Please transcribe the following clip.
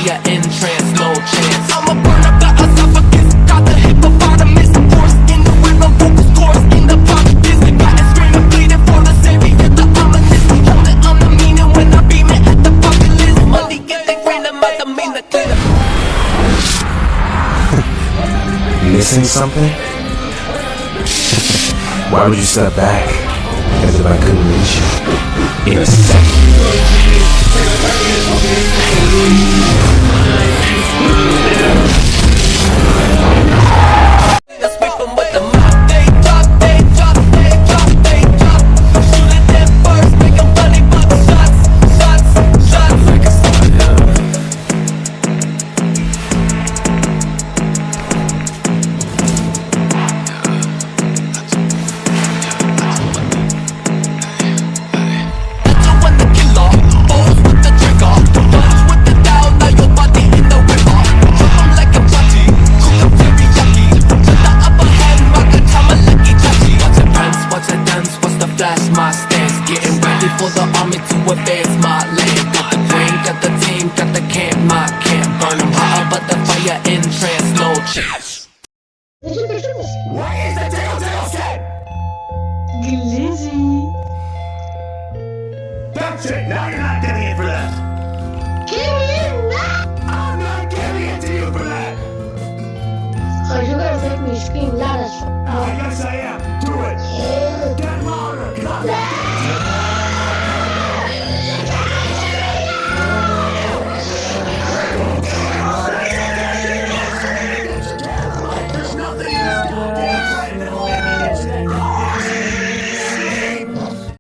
fire in trance, no chance. I'ma burn up the esophagus, got the hippopotamus, horse in the rhythm, vocals chorus in the pop disc. Got it screaming, bleeding for the savior, the ominous. Hold it on the meaning when I beam it at the populace. Money get the freedom, I don't mean the glitter. Missing something? Why would you step back? As if I couldn't reach you in a second. Let's whip 'em with the mop. They drop, they drop, they drop, they drop. Shoot at them first, make 'em bloody buck shots, shots, shots. Like a star, my stance, getting ready for the army to advance my land. Got the brain, got the team, got the camp, my camp. Burn 'em hotter, but the fire in trance, no chance. Why is the telltale skin? Glizzy. That's it, now you're not getting it for that. Give me that! I'm not giving it to you for that. So you're gonna make me scream loud as fuck. I guess I am. Do it. Get louder. Come on.